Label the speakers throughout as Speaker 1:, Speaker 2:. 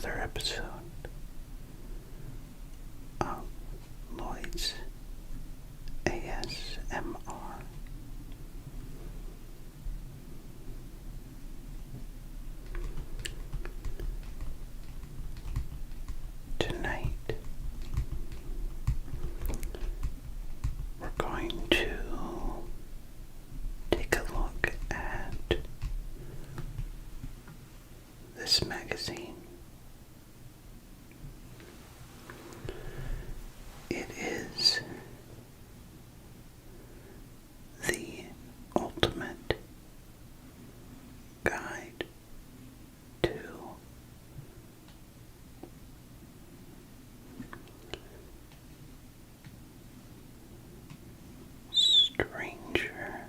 Speaker 1: another episode of Lloyd's ASMR. Tonight, we're going to take a look at this magazine. It is the ultimate guide to stranger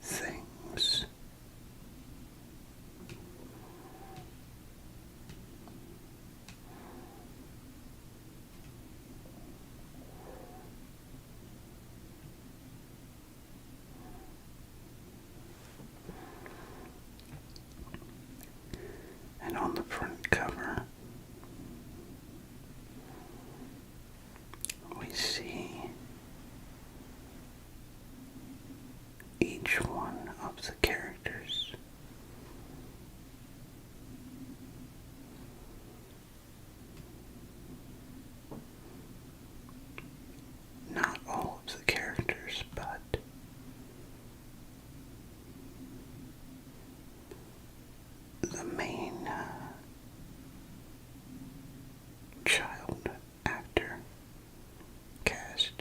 Speaker 1: things. And on the front cover, we see each one of the characters. Not all of the characters, but the main child actor cast.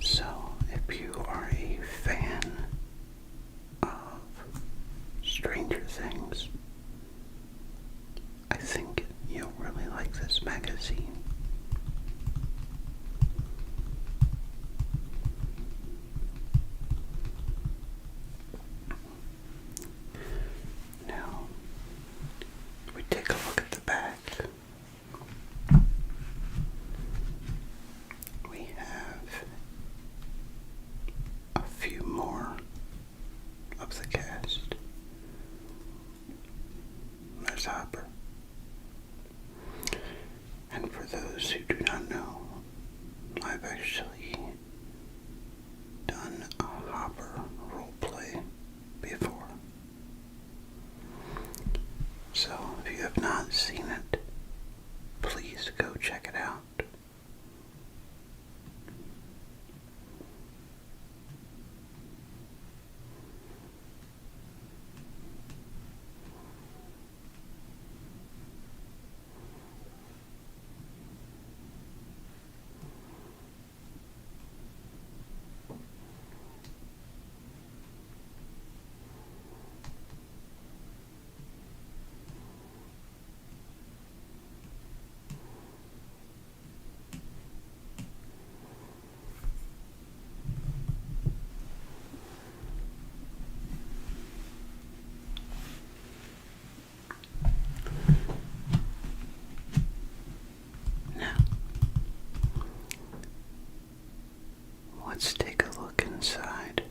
Speaker 1: So, if you are a fan of Stranger Things, I think you'll really like this magazine. Now, if we take a look at the back, we have a few more of the cast. There's Hopper. And for those who do not know, I've actually done a Hopper roleplay before. So if you have not seen it, please go check it out. Let's take a look inside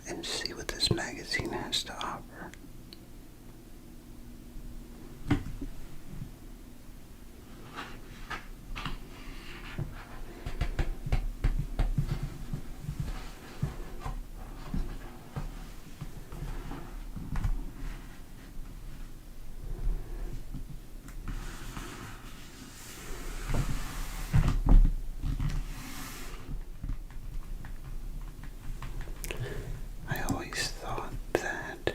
Speaker 1: and see what this magazine has to offer. I always thought that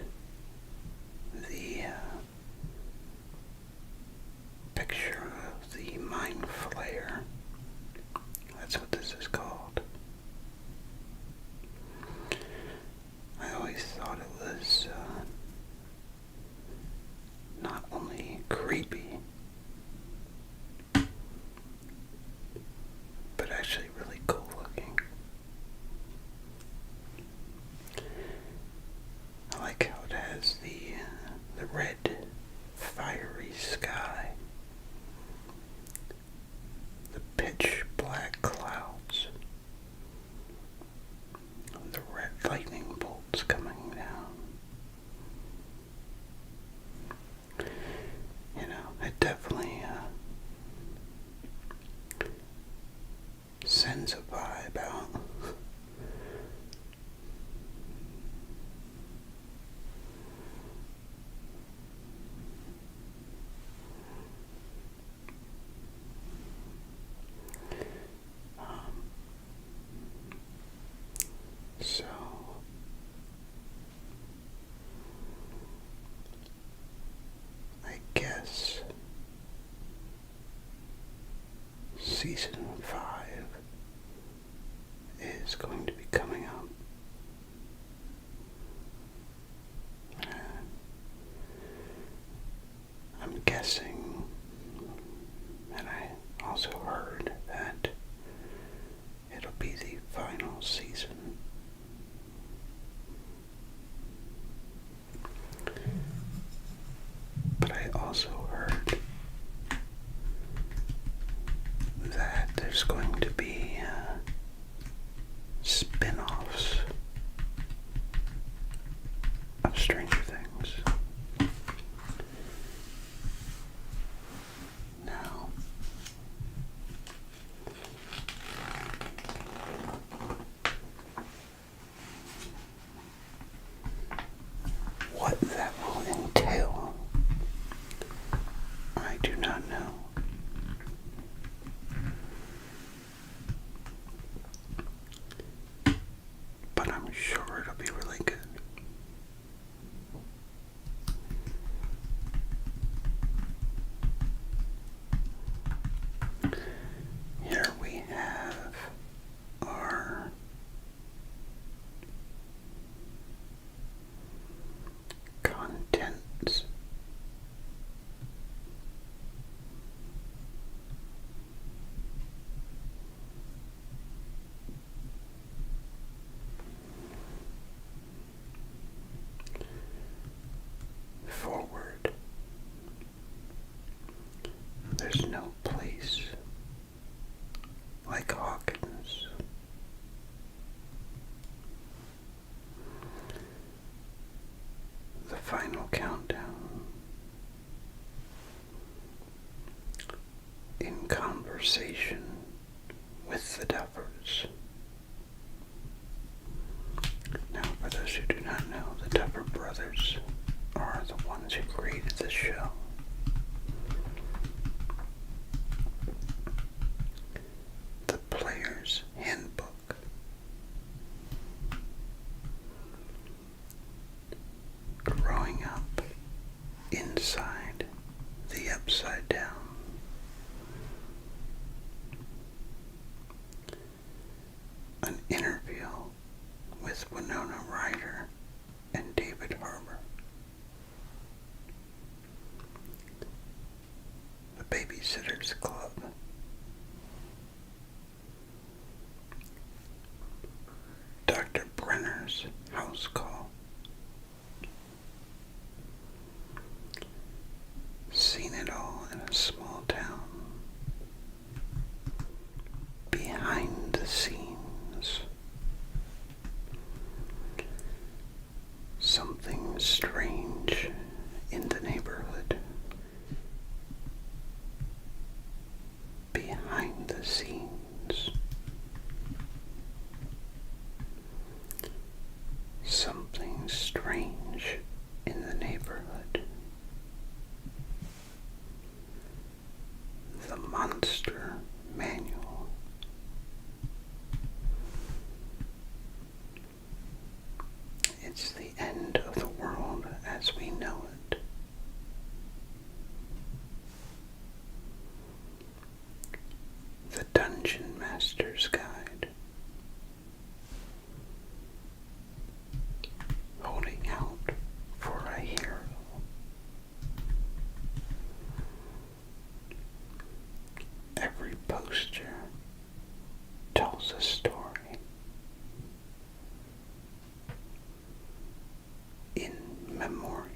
Speaker 1: final season. But I also heard that there's going to be spin-offs of Stranger Things. Now, what that will entail, I do not know. But I'm sure it'll be really good. Here we have our contents. Forward. There's no place like Hawkins. The final countdown. In conversation with the Duffers. Now, for those who do not know, the Duffer Brothers are the ones who created this show. The Player's Handbook. Growing up inside the Upside Down. An interview with Winona Ryder and David Harbour. The Babysitter's Club. Dr. Brenner's House Call. Seen It All in a Small Town. Behind the Scenes. Something Strange in the Neighborhood. Behind the Scenes. Something Strange in the Neighborhood. The Monster Manual. It's the end of the world as we know it. The Dungeon Master's Guide. Holding Out for a Hero. Every poster tells a story. In Memoriam.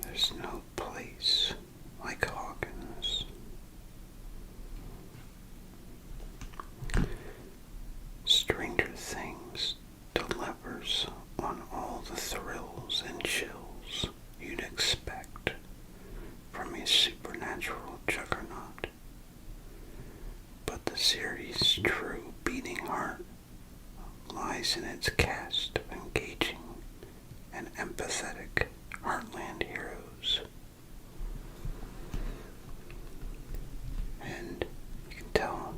Speaker 1: There's no place like Hawkins. Stranger Things delivers on all the thrills and chills you'd expect from a supernatural juggernaut. But the series' true beating heart lies in its cast of engaging and empathetic Heartland heroes. And you can tell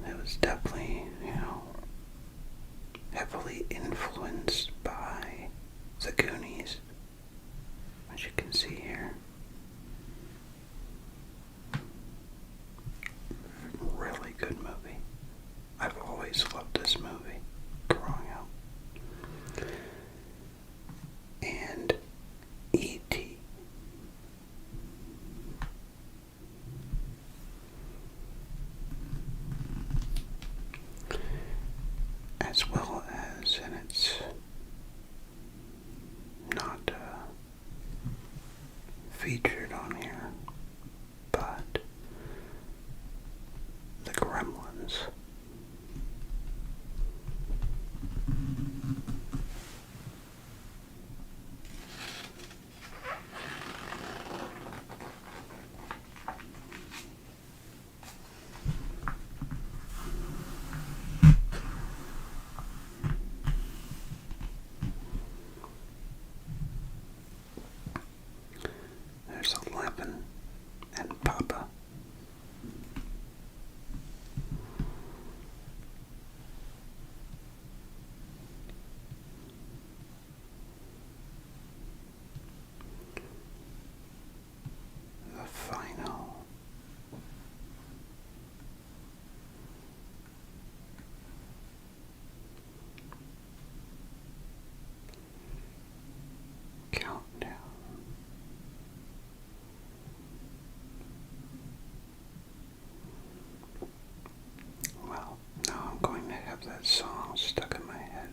Speaker 1: good movie. I've always loved this movie growing up. And E.T. As well as, and it's not featured on here, but the Gremlins. There's 11 and Papa. The final. Countdown. Well, now I'm going to have that song stuck in my head.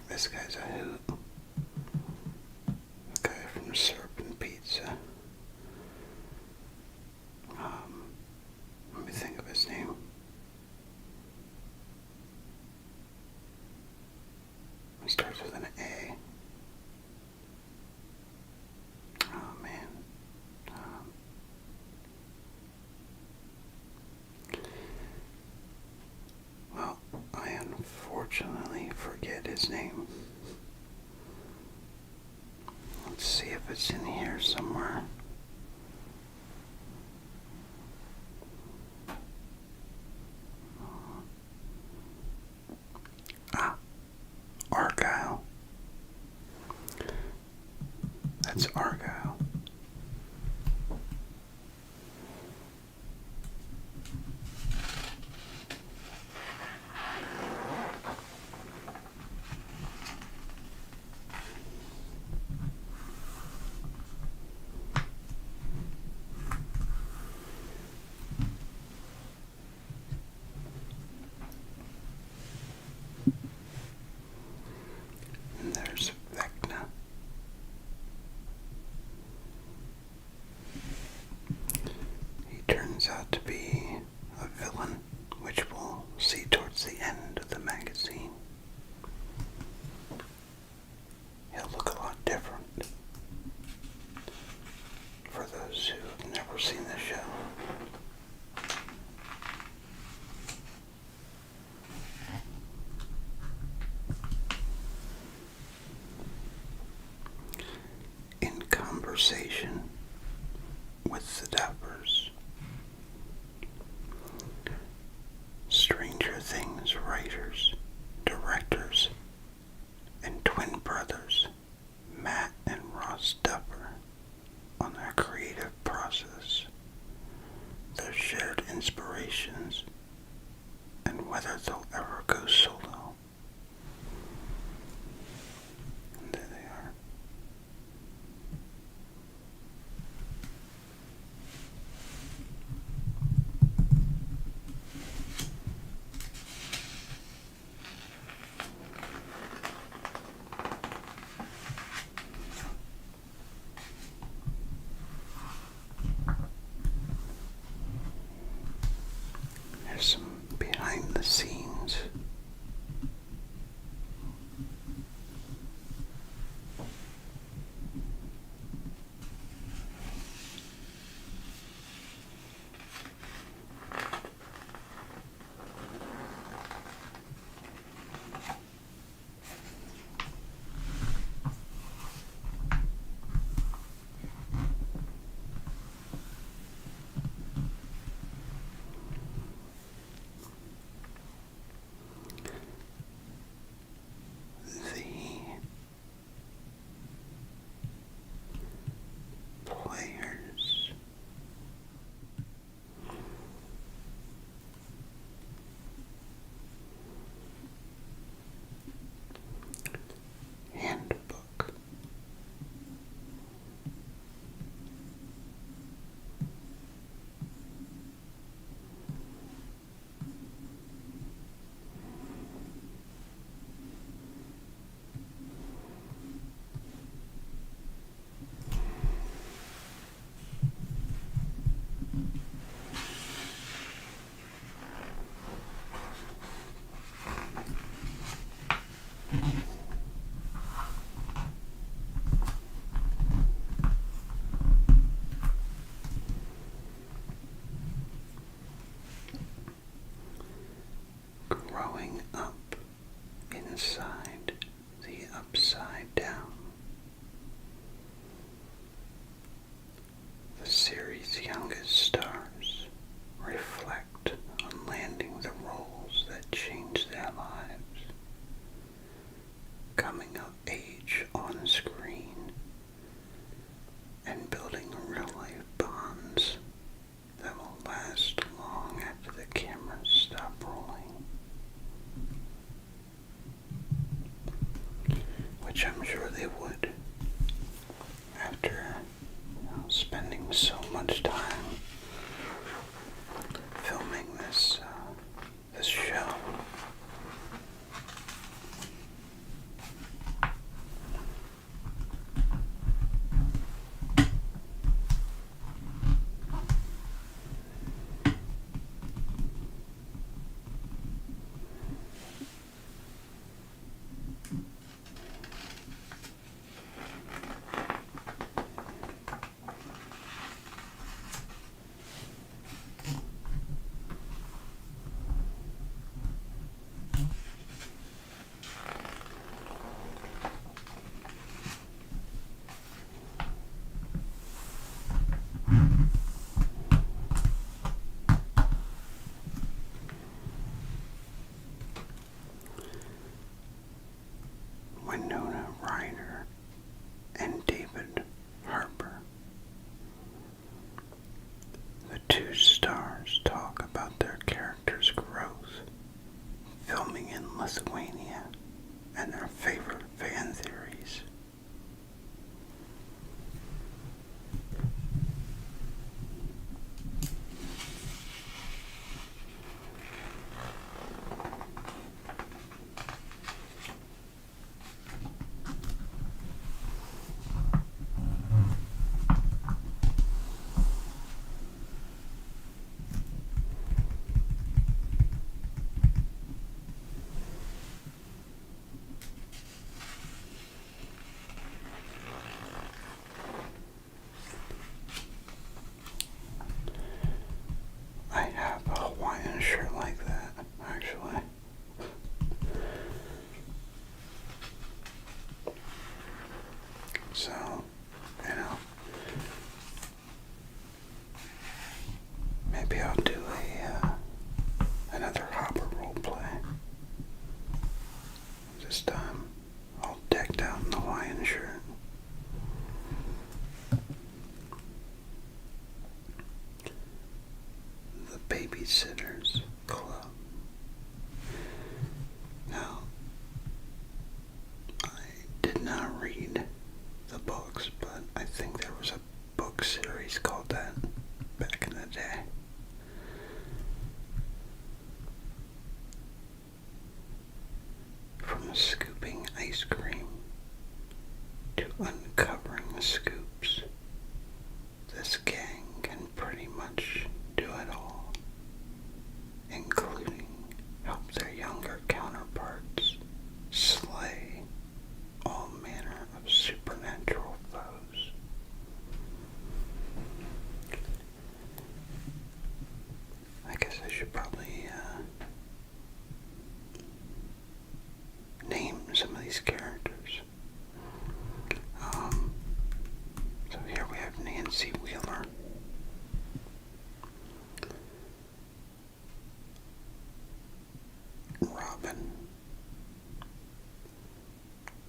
Speaker 1: This guy's a hoot. The guy from Serpent Pizza. Let me think of his name. It starts with an A. Oh man. Well, I unfortunately forget his name. Let's see if it's in here somewhere. Argyle. That's Argyle. And there's Vecna. He turns out to be a villain, which we'll see towards the end of the magazine. He'll look a lot different for those who have never seen the show. In conversation with the Dappers. Stranger Things writers, directors, and twin brothers, Matt and Ross Dapper, on their creative process, their shared inspirations, and whether they'll ever go solo. And there they are. There's some behind the scenes. inside the Upside Down. The series' youngest stars reflect on landing the roles that change their lives, coming of age on screen, and building real-life bonds that will last long after the cameras stop rolling. Which I'm sure they would, after spending so much time filming this show. Winona Ryder and David Harbour. The two stars talk about their characters' growth, filming in Lithuania, and their favorite fan theories. I have a Hawaiian shirt like that, actually. So, maybe I'll do another Hopper roleplay. This time, all decked out in the Hawaiian shirt. The Babysitters Club. Now, I did not read the books, but I think there was a book series called that back in the day. From scooping ice cream to uncovering the scoops, this gang can pretty much do it all, including help their younger counterparts slay all manner of supernatural foes. I guess I should probably name some of these characters. So here we have Nancy Wheeler, Robin,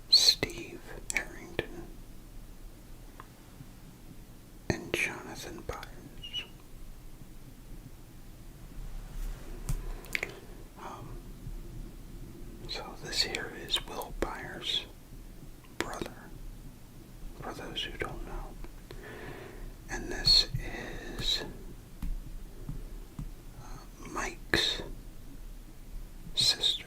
Speaker 1: Steve Harrington, and Jonathan Byers. So this here is Will Byers' brother, for those who don't know. And this is Mike's sister.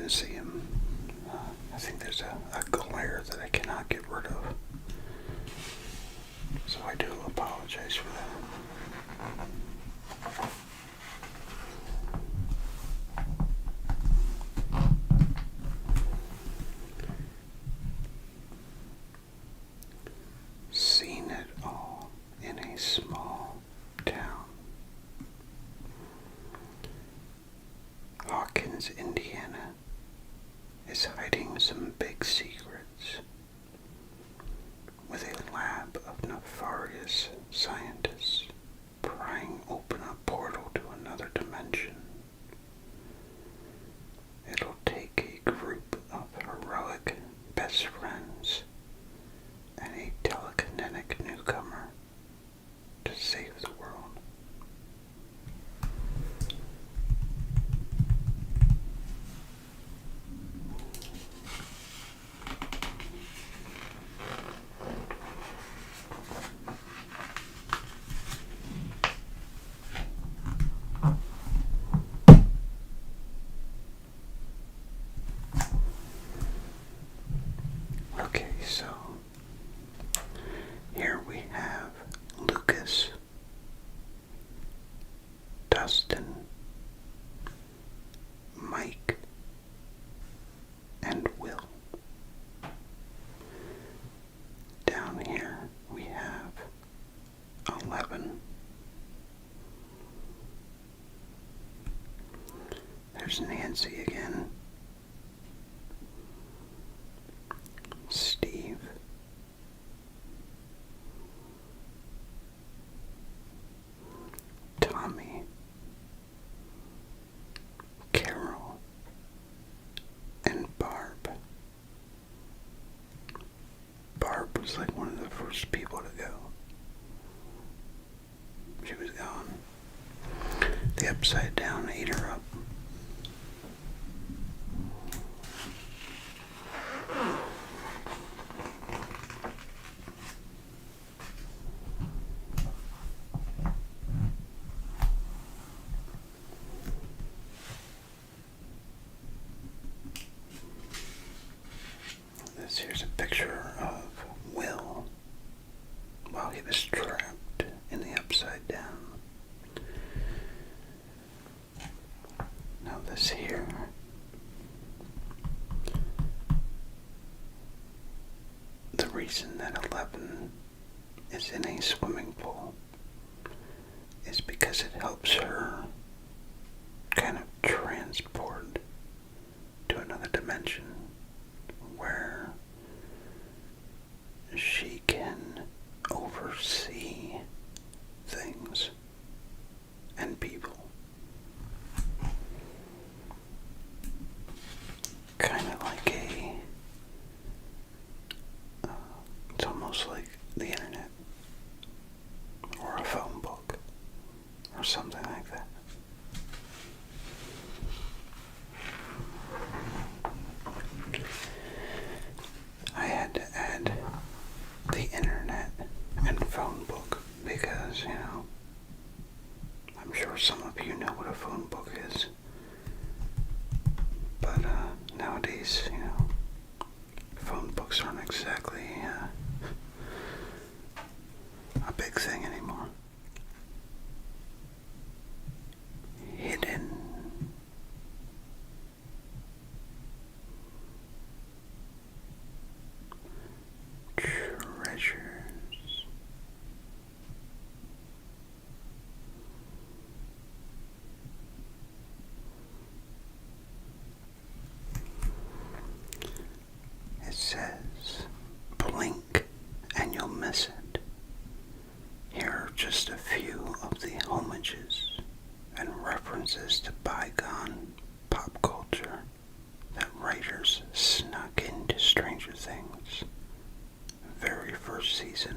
Speaker 1: didn't see him. I think there's a glare that I cannot get rid of. So I do apologize for that. Seen it all in a small town. Hawkins, Indiana is hiding some big secrets with a lab of nefarious scientists prying open a portal to another dimension. It'll take a group of heroic best friends and a telekinetic newcomer to save the world. Okay, so here we have Lucas, Dustin, Mike, and Will. Down here we have 11. There's Nancy again. Steve. Tommy. Carol. And Barb. Barb was like one of the first people to go. She was gone. The Upside Down ate her up. Here's a picture of Will while he was trapped in the Upside Down. Now this here the reason that 11 is in a swimming pool is because it helps her kind of transport to another dimension where she can oversee things and people. Kind of like it's almost like the internet or a phone book or something like that. I had to add the internet and phone book because, I'm sure some of you know what a phone book is. But nowadays, phone books aren't exactly a big thing anymore. Hidden. Treasures. It says, blink and you'll miss it. Here are just a few of the homages and references to bygone pop culture that writers snuck into Stranger Things' very first season.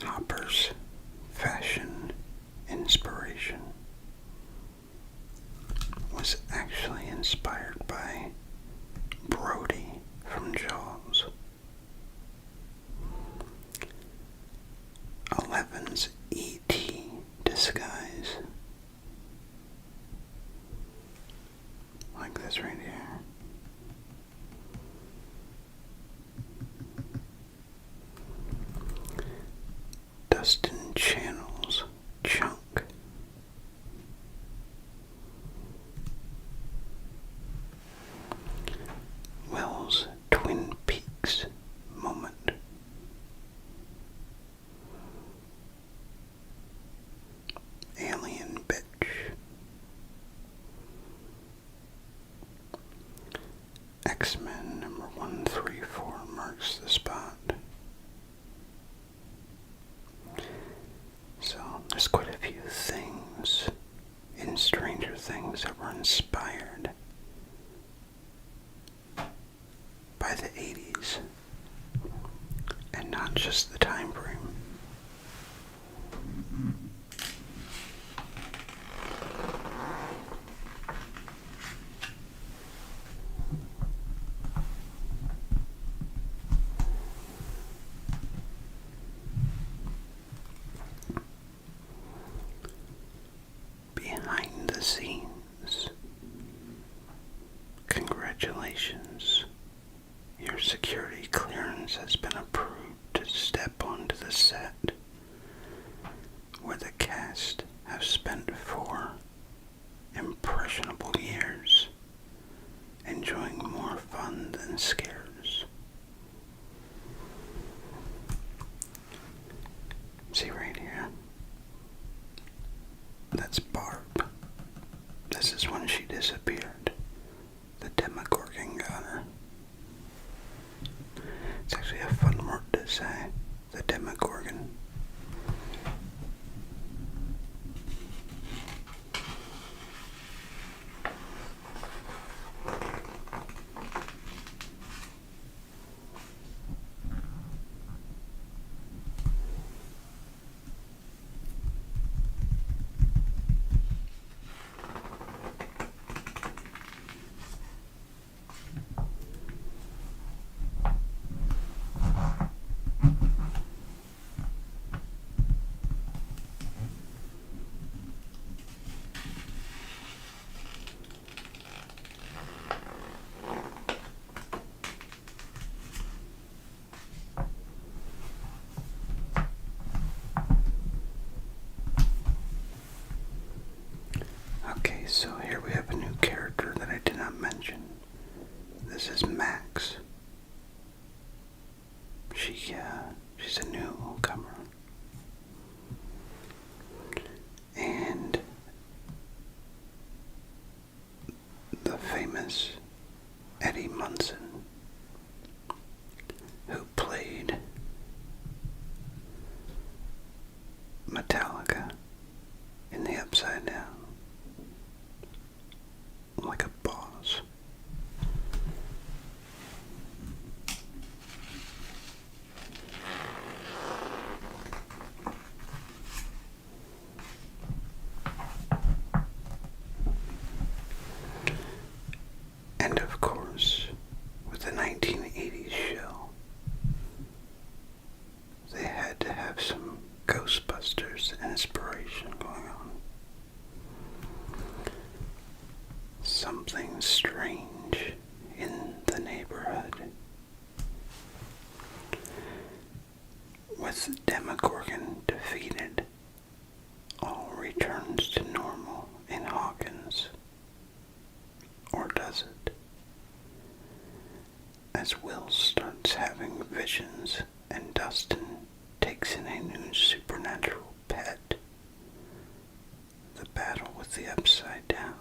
Speaker 1: Hopper's fashion inspiration was actually inspired by Brody from Jaws. Dustin Channel's Chunk. Will's Twin Peaks moment. Alien bitch. X-Men number 134 marks the spot. So there's quite a few things in Stranger Things that were inspired by the 80s, and not just the time frame. Behind the scenes, congratulations. Your security clearance has been approved to step onto the set where the cast have spent 4 impressionable years enjoying more fun than scares. See right here? That's Barb. This is when she disappeared. The Demogorgon got her. It's actually a fun word to say, the Demogorgon. Okay, so here we have a new character that I did not mention. This is Max. She's a newcomer. And the famous Eddie Munson, who played Metallica in the Upside Down, like a boss. And of course, with the 1980s show, they had to have some Ghostbusters inspiration going on. Something strange in the neighborhood. With the Demogorgon defeated, all returns to normal in Hawkins. Or does it? As Will starts having visions and Dustin takes in a new supernatural pet, the battle with the Upside Down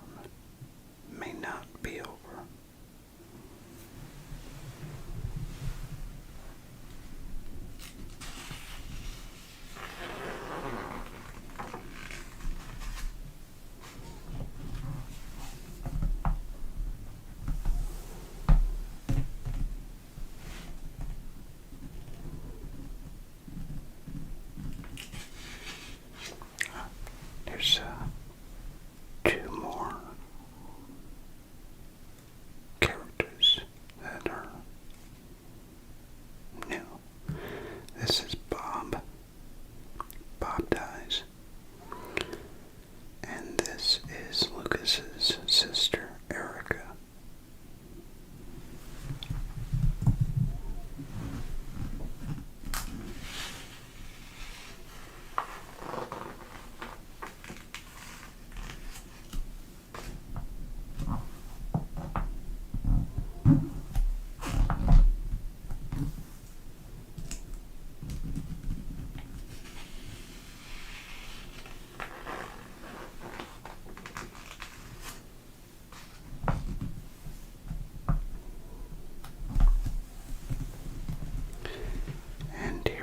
Speaker 1: may not be over. There's 2 more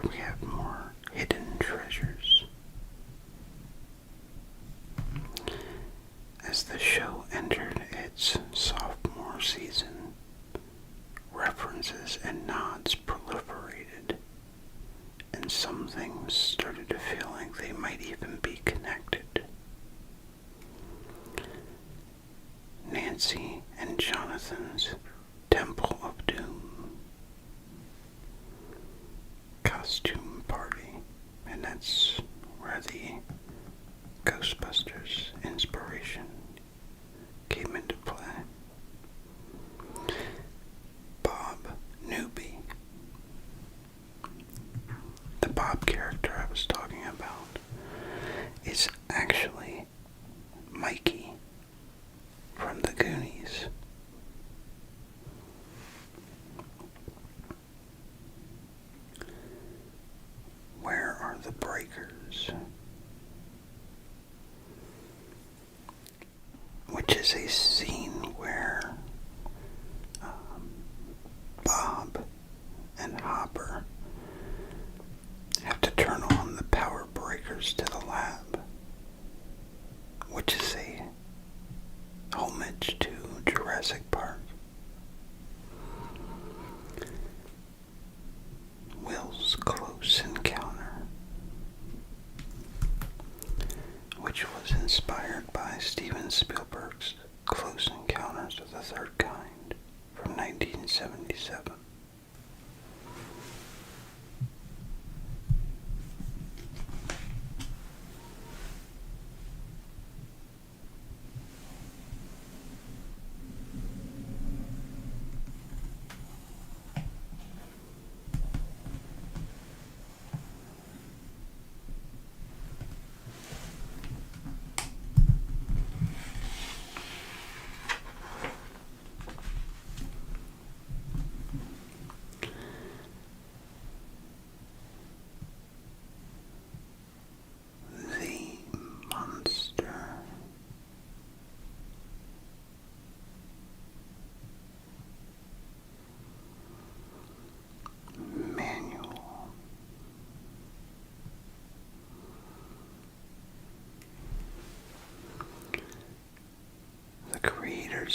Speaker 1: here we have more hidden treasures. As the show entered its sophomore season, references and nods proliferated, and some things started to feel like they might even be connected. Nancy and Jonathan's Temple of Doom costume party, and that's where the Ghostbusters inspiration came into play. Bob Newby. The Bob character I was talking about is actually Mikey from the Goonies. Where are the breakers? Which is a scene where Bob and Hopper have to turn on the power breakers to the lab, which is a homage to Jurassic Park. Will's Close Encounter, which was inspired by Steven Spielberg's Close Encounters of the Third Kind from 1977.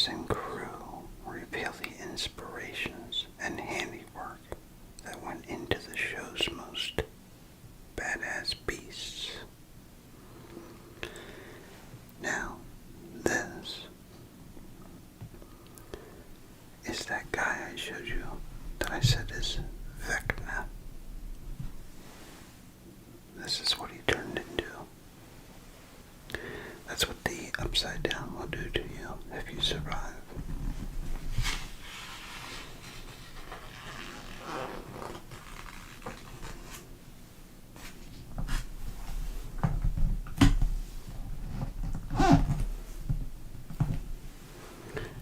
Speaker 1: And crew reveal the inspirations and handiwork that went into the show's most badass beasts. Now, this is that guy I showed you that I said is Vecna. This is what he turned into. That's what the upside down will do to you if you survive.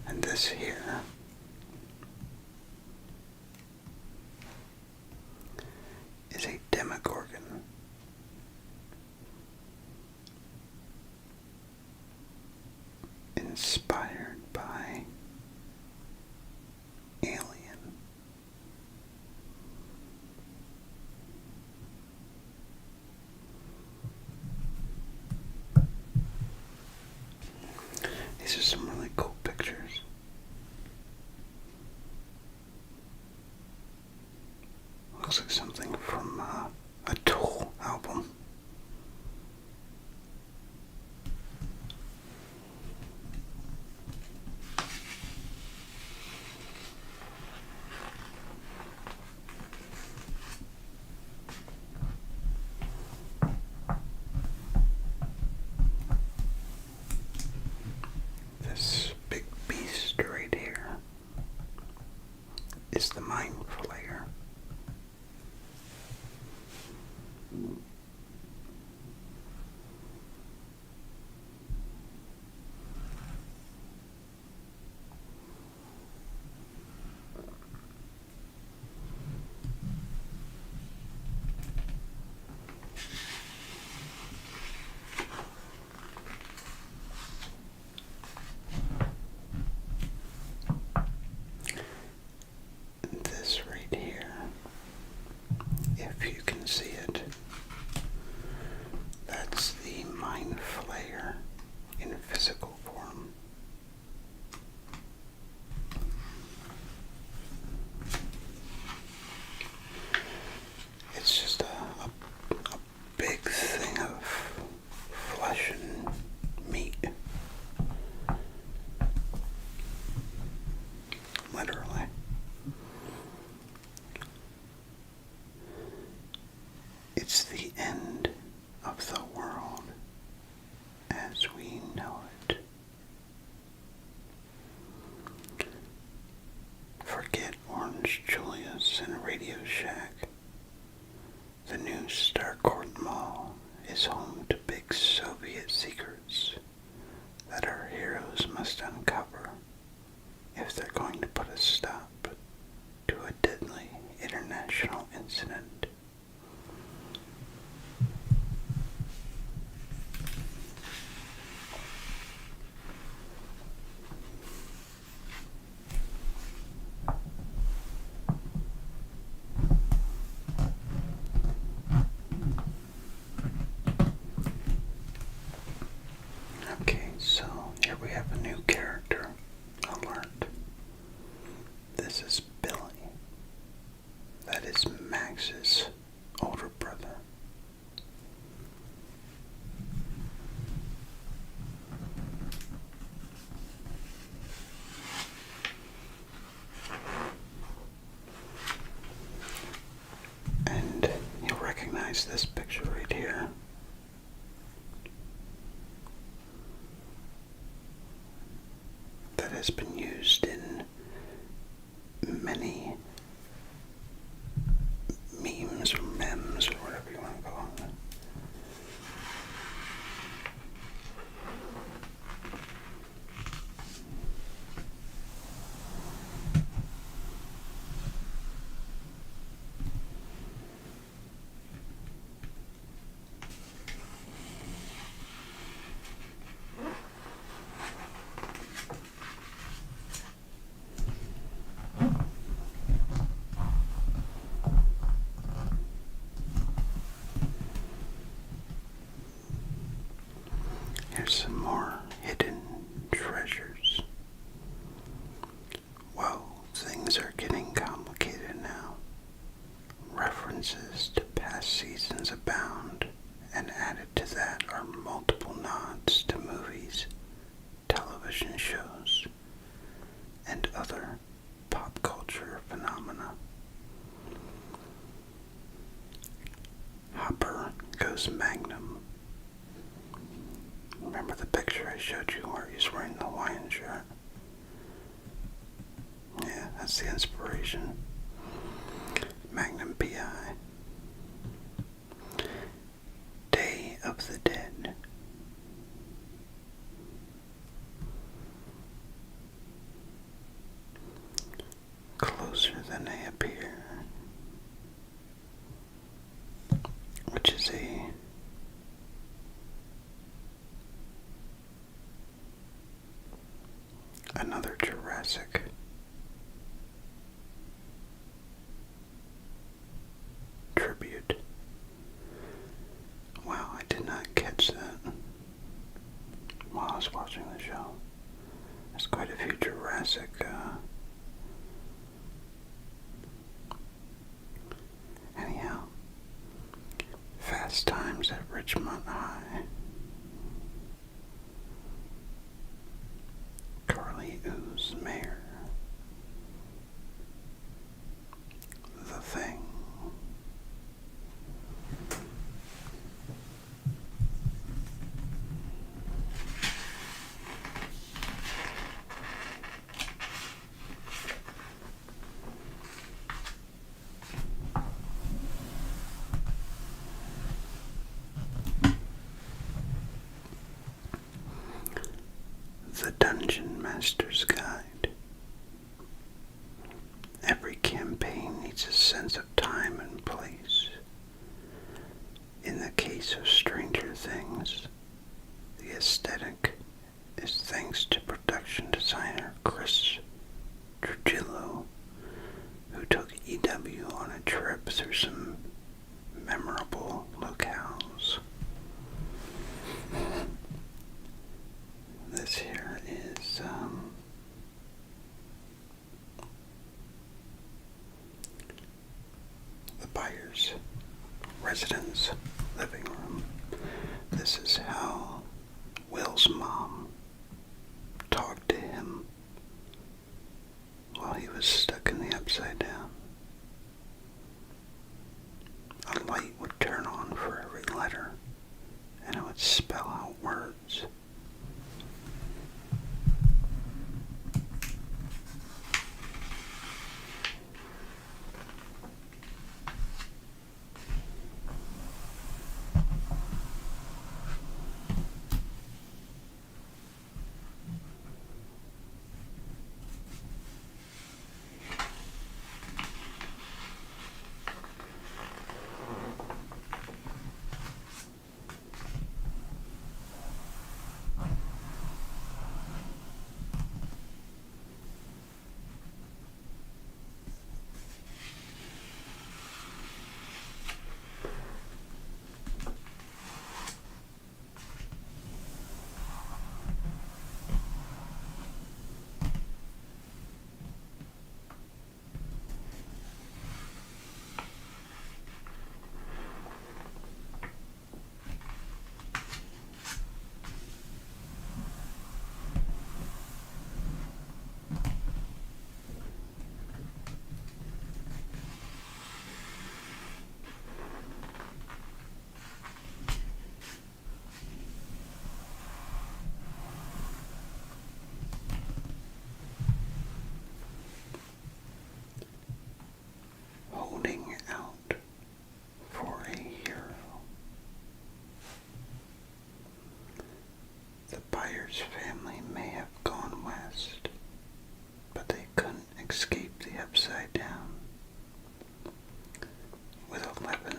Speaker 1: And this here is a Demogorgon. Inspired by Alien. These are some really cool pictures. Looks like something from a Tool album. This big beast right here is the Mind Flayer. It's the end of the world as we know it. Forget Orange Julius and Radio Shack. The new Starcourt Mall is home to big Soviet secrets that our heroes must uncover if they're going to put a stop to a deadly international incident. Okay, so here we have a new character alert. This is Billy. That is Max's older brother. And you'll recognize this picture right here. That has been used in many memes or memes or whatever you want to call it. Here's some more hidden treasures. Whoa, things are getting complicated now. References to past seasons abound, and added to that are multiple nods to movies, television shows, and other pop culture phenomena. Hopper goes Magnum. Remember the picture I showed you where he's wearing the Hawaiian shirt? Yeah, that's the inspiration. Magnum P.I. Day of the Dead. Closer Than They Appear. Which is another Jurassic tribute. Wow, I did not catch that while I was watching the show. There's quite a few Jurassic anyhow. Fast Times at Ridgemont High. Carly Ooze Mayer. The Thing. The Dungeon Master's Guide. Every campaign needs a sense of time and place. In the case of Stranger Things, the aesthetic is thanks to production designer Chris Trujillo, who took EW on a trip through some memorable locales. This here is the buyer's residence living room. This is how Will's mom talked to him while he was stuck in the Upside Down. A light would turn on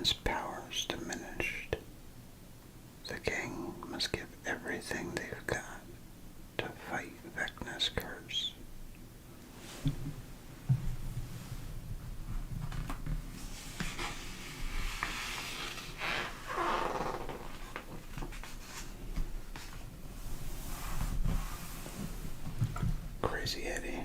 Speaker 1: Dungeon's powers diminished. The gang must give everything they've got to fight Vecna's curse. Crazy Eddie.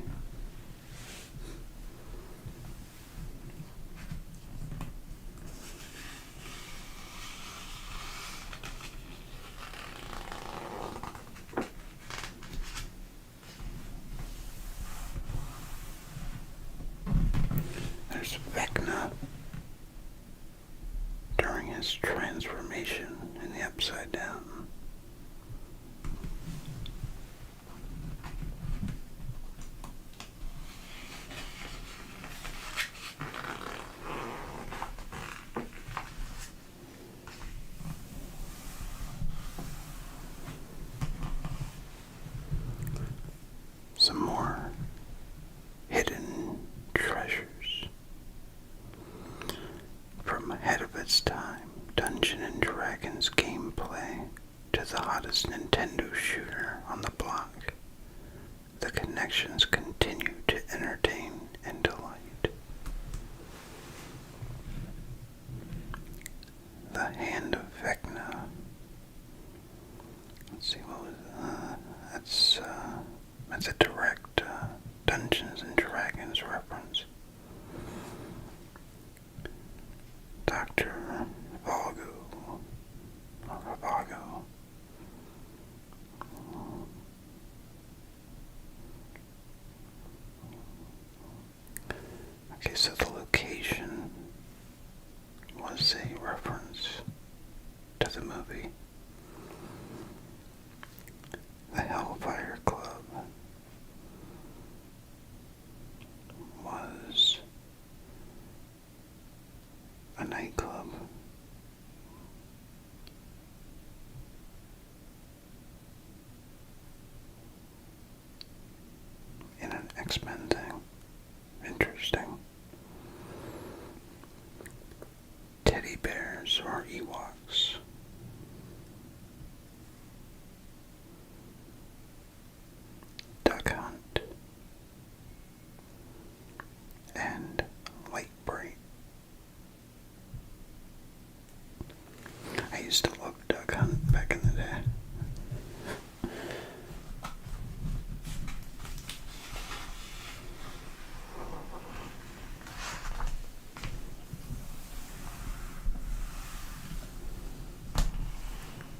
Speaker 1: There's Vecna during his transformation in the Upside Down. Some more hidden treasures. From ahead of its time, Dungeons and Dragons gameplay to the hottest Nintendo shooter on the block, the connections continue to entertain and delight. The Hand of Vecna. Let's see, what was that's a direct Dungeons and Dragons reference. Dr. Vago. Okay, so the location was a reference to the movie. The Hellfire Club was a nightclub. In an X-Men thing. Interesting. Teddy bears or Ewoks. Duck Hunt. And Light Bright. I used to love Duck Hunt back in the day.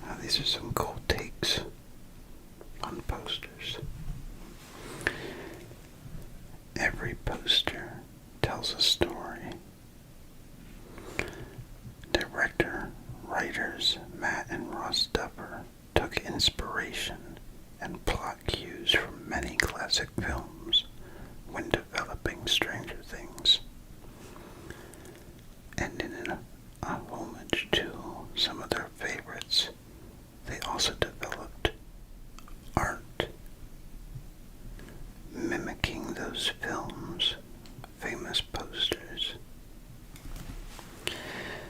Speaker 1: Now these are some cool takes on posters. Every poster tells a story. Director, writers Matt and Ross Duffer took inspiration and plot cues from many classic films when developing Stranger Things. And in a homage to some of their favorites, they also developed art mimicking those films' famous posters.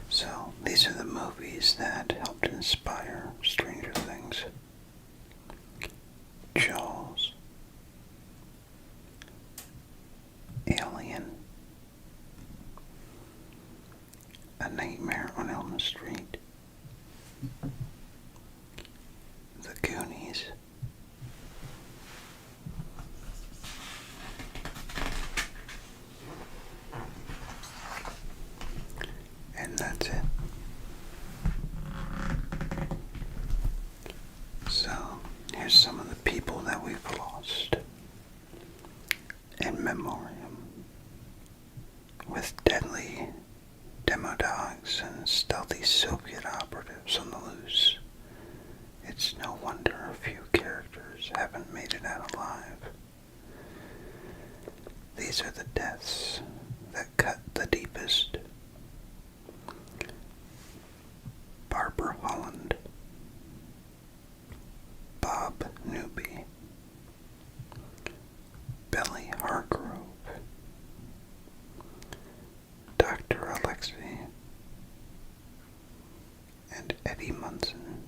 Speaker 1: So these are the movies that helped inspire Stranger Things. Jaws, Alien, A Nightmare on Elm Street, The Goonies, and that's it. So, here's some of the people that we've lost in memoriam. With deadly demodogs and stealthy Soviet operatives on the loose, it's no wonder a few characters haven't made it out alive. These are the deaths that cut the deepest. Barbara Holland, Bob Newby, Billy Hargrove, Dr. Alexei, Eddie Munson.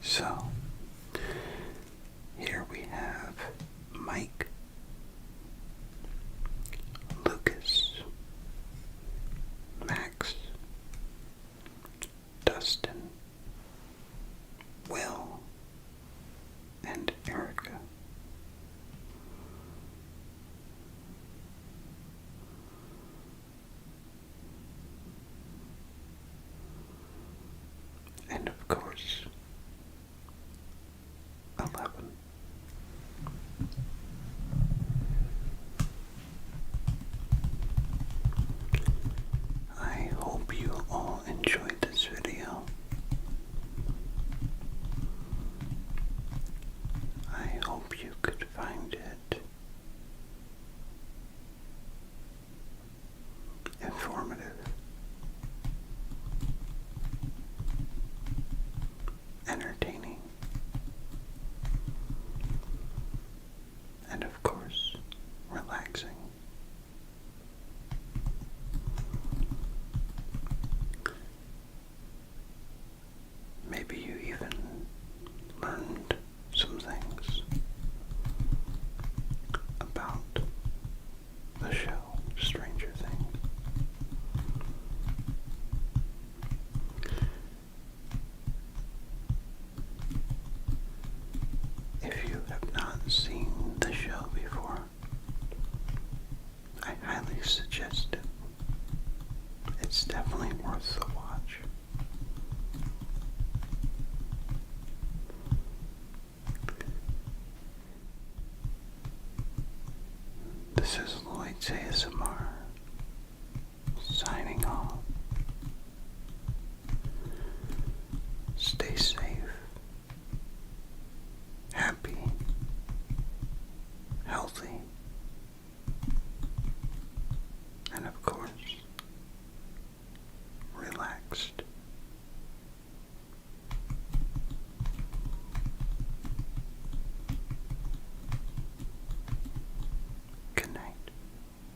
Speaker 1: So, here we have Mike, Lucas, Max, Dustin, Will, and Erica. And of course, 11. I hope you all enjoyed this video. I hope you could find it informative, entertaining, and of course, relaxing. Maybe you even learned some things about the show Stranger Things. If you have not seen the show before, I highly suggest it. It's definitely worth the watch. This is Lloyd's ASMR, signing off. Stay safe.